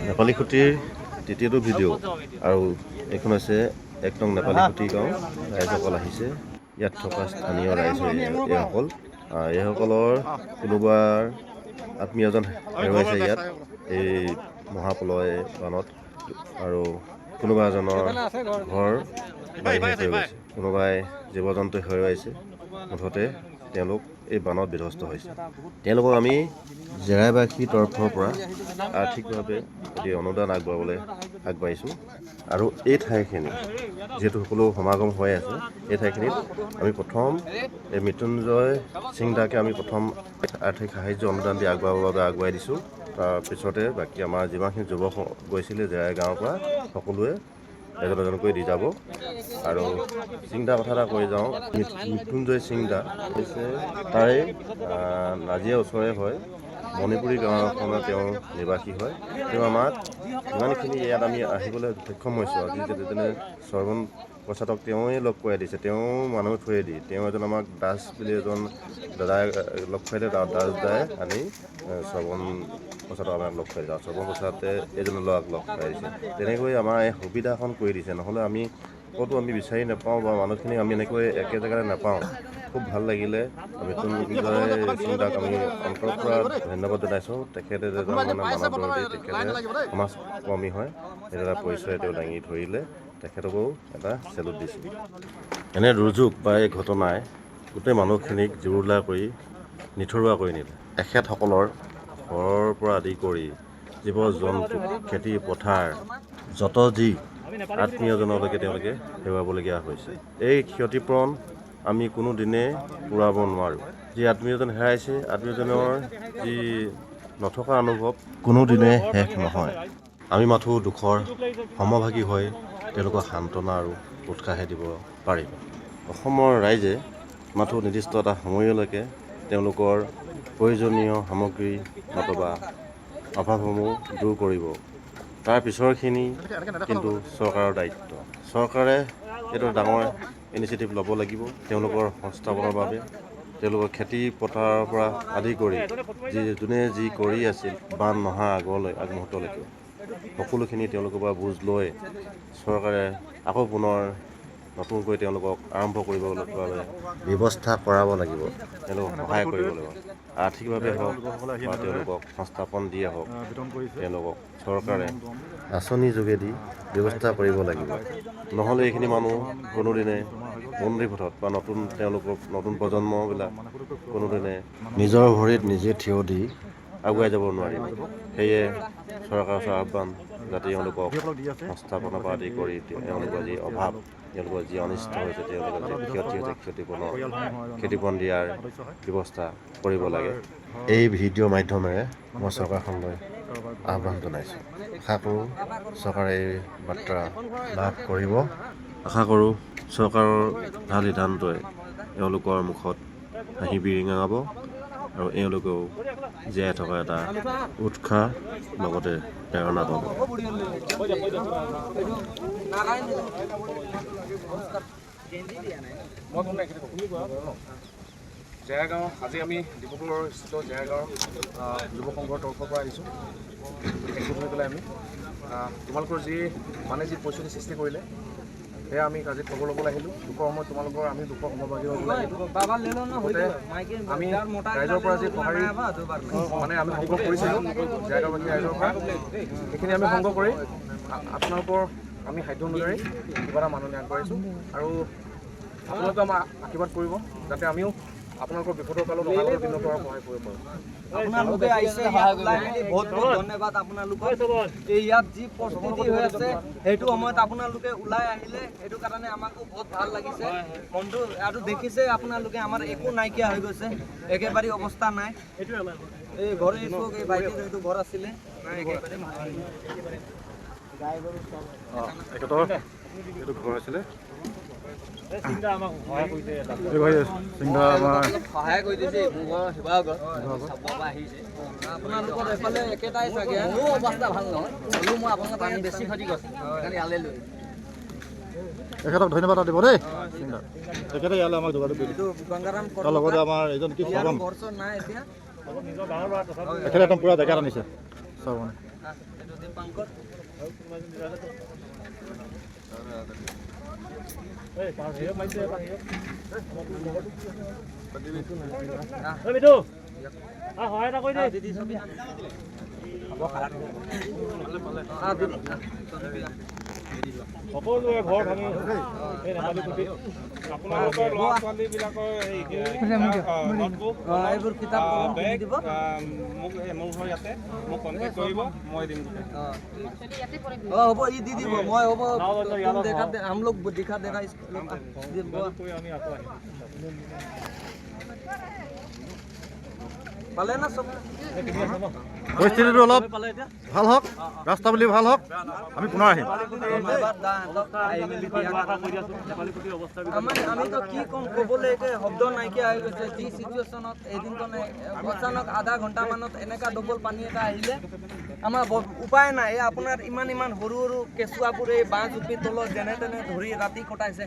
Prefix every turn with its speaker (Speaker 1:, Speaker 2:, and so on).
Speaker 1: নেপালী খুঁটিৰ তৃতীয়টো ভিডিঅ' আৰু এইখন হৈছে ১ নং নেপালী খুঁটি গাঁও। ৰাইজসকল আহিছে, ইয়াত থকা স্থানীয় ৰাইজ এইসকলৰ কোনোবাৰ আত্মীয়জন হেৰুৱাইছে ইয়াত এই মহাপ্ৰলয় বানত, আৰু কোনোবা এজনৰ ঘৰ বাৰী শেষ হৈ গৈছে, কোনোবাই জীৱ জন্তু হেৰুৱাইছে। মুঠতে তেওঁলোক এই বানত বিধ্বস্ত হৈছে। তেওঁলোকক আমি জেৰাইবাসীৰ তৰফৰ পৰা আৰ্থিকভাৱে অতি অনুদান আগবঢ়াবলৈ আগবাঢ়িছোঁ। আৰু এই ঠাইখিনি যিহেতু সকলো সমাগম হৈ আছে, এই ঠাইখিনিত আমি প্ৰথম এই মৃত্যুঞ্জয় সিং দাকে আমি প্ৰথম আৰ্থিক সাহাৰ্য অনুদান দি আগবঢ়াবৰ বাবে আগবঢ়াই দিছোঁ। তাৰপিছতে বাকী আমাৰ যিমানখিনি যুৱক গৈছিলে জেৰাই গাঁৱৰ পৰা সকলোৱে এজন এজনকৈ দি যাব। আৰু সিং দাৰ কথা এটা কৈ যাওঁ, মৃত্যুঞ্জয় সিং দা হৈছে তাৰে নাজিয়া ওচৰে হয়, মণিপুৰী গাঁও এখনৰ তেওঁ নিবাসী হয়। তেওঁ আমাক যিমানখিনি ইয়াত আমি আহিবলৈ সক্ষম হৈছোঁ, আজি যেনে শ্ৰৱণ প্ৰসাদক তেওঁৱে লগ কৰাই দিছে, তেওঁ মানুহ থৈ দি তেওঁ এজন আমাক দাস বুলি এজন দাদাই লগ খুৱাইলে, দাস দাই আনি শ্ৰৱণ প্ৰসাদক আমাক লগ খুৱাই দিছে। শ্ৰৱণ প্ৰসাদে এইজনে লগ খুৱাই দিছে। তেনেকৈ আমাৰ এই সুবিধাখন কৰি দিছে, নহ'লে আমি ক'তো আমি বিচাৰি নাপাওঁ বা মানুহখিনিক আমি এনেকৈ একে জেগাতে নাপাওঁ। খুব ভাল লাগিলে। মৃত্যুঞ্জয় সিং দাক আমি অন্তৰৰ পৰা ধন্যবাদ জনাইছোঁ। তেখেতে এজন মানৱ দৰ্দী, তেখেতে সমাজকৰ্মী হয়, সেইটো এটা পৰিচয় তেওঁ দাঙি ধৰিলে। তেখেতকো এটা চেলুট দিছোঁ। এনে দুৰ্যোগ বা এই ঘটনাই গোটেই মানুহখিনিক জুৰুলা কৰি নিথৰুৱা কৰি নিলে। এখেতসকলৰ ঘৰৰ পৰা আদি কৰি জীৱ জন্তু, খেতি পথাৰ, যত যি আত্মীয়জনলৈকে তেওঁলোকে হেৰুৱাবলগীয়া হৈছে। এই ক্ষতিপূৰণ আমি কোনো দিনে পূৰাব নোৱাৰোঁ। যি আত্মীয়জন হেৰাইছে, আত্মীয়জনৰ যি নথকা অনুভৱ কোনো দিনে শেষ নহয়। আমি মাথো দুখৰ সমভাগী হৈ তেওঁলোকক সান্তনা আৰু উৎসাহে দিব পাৰিম। অসমৰ ৰাইজে মাথো নিৰ্দিষ্ট এটা সময়লৈকে তেওঁলোকৰ প্ৰয়োজনীয় সামগ্ৰী নতুবা অভাৱসমূহ দূৰ কৰিব। তাৰ পিছৰখিনি কিন্তু চৰকাৰৰ দায়িত্ব। চৰকাৰে এইটো ডাঙৰ ইনিচিয়েটিভ ল'ব লাগিব তেওঁলোকৰ সংস্থাপনৰ বাবে। তেওঁলোকৰ খেতি পথাৰৰ পৰা আদি কৰি যোনে যি কৰি আছিল বান নহা আগমুহূৰ্তলৈকে সকলোখিনি তেওঁলোকৰ পৰা বুজ লৈ চৰকাৰে আকৌ পুনৰ নতুনকৈ তেওঁলোকক আৰম্ভ কৰিবৰ বাবে ব্যৱস্থা কৰাব লাগিব। তেওঁলোকক সহায় কৰিব লাগিব, আৰ্থিকভাৱে হওক বা তেওঁলোকক সংস্থাপন দিয়ে হওক, তেওঁলোকক চৰকাৰে আঁচনি যোগেদি ব্যৱস্থা কৰিব লাগিব। নহ'লে এইখিনি মানুহ কোনোদিনে বন্দী পথত বা তেওঁলোকক নতুন প্ৰজন্মবিলাক কোনোদিনে নিজৰ ভৰিত নিজে থিয় দি আগুৱাই যাব নোৱাৰিব। সেয়ে চৰকাৰৰ ওচৰত আহ্বান, যাতে তেওঁলোকক সংস্থাপনৰ পৰা আদি কৰি তেওঁলোকৰ যি অভাৱ, তেওঁলোকৰ যি অনিষ্ট হৈছে, তেওঁলোকৰ যি ক্ষতি হৈছে, ক্ষতিপূৰণ দিয়াৰ ব্যৱস্থা কৰিব লাগে। এই ভিডিঅ'ৰ মাধ্যমেৰে মই চৰকাৰখনলৈ আহ্বান জনাইছোঁ। আশা কৰোঁ চৰকাৰে এই বাৰ্তা লাভ কৰিব। আশা কৰোঁ চৰকাৰৰ ভাল সিদ্ধান্তই এওঁলোকৰ মুখত হাঁহি বিৰিঙাব আৰু এওঁলোকেও জীয়াই থকা এটা উৎসাহ লগতে প্ৰেৰণা পাব।
Speaker 2: জেৰাই গাঁও আজি আমি ডিব্ৰুগড়ৰ স্থিত জেৰাই গাঁৱৰ যুৱ সংঘৰ তৰফৰ পৰা আহিছোঁ। একগোট হৈ পেলাই আমি তোমালোকৰ যি পৰিস্থিতি সৃষ্টি কৰিলে সেয়া আমি আজি খবৰ ল'বলৈ আহিলোঁ। দুখৰ সময়ত তোমালোকৰ আমি দুখৰ সমভাগী হ'বলৈ আহিলোঁ। আমি ৰাইজৰ পৰা যি সঁহাৰি আমি সংগ্ৰহ কৰিছিলোঁ জেৰাই গাঁওবাসী ৰাইজৰ পৰা, সেইখিনি আমি সংগ্ৰহ কৰি আপোনালোকৰ আমি সাধ্য অনুযায়ী কিবা এটা মাননি আগবাঢ়িছোঁ। আৰু আপোনালোকে আমাক আশীৰ্বাদ কৰিব যাতে আমিও আপোনালোকৰ বিপদৰ কালত অনাগত দিনৰ পৰা সহায় কৰিব পাৰোঁ।
Speaker 3: আপোনালোকে আহিছে, বহুত বহুত ধন্যবাদ আপোনালোকৰ। ইয়াত যি পৰিস্থিতি হৈ আছে সেইটো সময়ত আপোনালোকে ওলাই আহিলে, সেইটো কাৰণে আমাকো বহুত ভাল লাগিছে মনটো। আৰু দেখিছে আপোনালোকে আমাৰ একো নাইকিয়া হৈ গৈছে, একেবাৰে অৱস্থা নাই। এই ঘৰ এই ভাইটিৰ এইটো ঘৰ আছিলে,
Speaker 2: এইটো ঘৰ আছিলে।
Speaker 3: সহায় কৰি দিছে, আপোনালোকৰ এফালে একেটাই চাগে। মোৰো অৱস্থা ভাল নহয়, হ'লেও মই আপোনালোকৰ পানী বেছি ক্ষতি কৰিছোঁ, সেইকাৰণে ইয়ালৈ লৈ
Speaker 4: এখেতক ধন্যবাদ দিব দেই। তেখেতে ইয়ালৈ আমাক যোগাযোগ কৰি তাৰ লগতে আমাৰ এজন কি শ্ৰৱণ,
Speaker 3: নাই এতিয়া
Speaker 4: তেখেতে একদম পূৰা জেগাত আনিছে শ্ৰৱণে।
Speaker 3: দীপাংকৰ দিদি ছবি
Speaker 5: সকলোৱে ঘৰ ভাঙি এই ধেমালি পুথি আপোনালোকৰ ল'ৰা ছোৱালীবিলাকৰ নোটবুক
Speaker 3: এইবোৰ কিতাপ
Speaker 5: বেগ
Speaker 3: দিব
Speaker 5: মোক মোৰ ঘৰ ইয়াতে মোক কণ্টেক্ট কৰিব মই দিম
Speaker 3: হ'ব ই দি দিব মই হ'ব দেখা हम लोग दिखा देगा इसको
Speaker 5: আমি আকৌ আহিম
Speaker 3: পালে না সব
Speaker 4: পৰিস্থিতিটো অলপ ভাল হওক, ৰাস্তা বুলি ভাল হওক, আমি পুনৰ আহিম।
Speaker 3: আমিতো কি কম ক'বলৈ শব্দ নাইকিয়া হৈ গৈছে যি চিটুৱেশ্যনত এদিন অচানক আধা ঘণ্টামানত এনেকুৱা ডবল পানী এটা আহিলে আমাৰ উপায় নাই। আপোনাৰ ইমান সৰু সৰু কেঁচুৱাবোৰে বাঁহ জুপিৰ তলত যেনে তেনে ধৰি ৰাতি কটাইছে।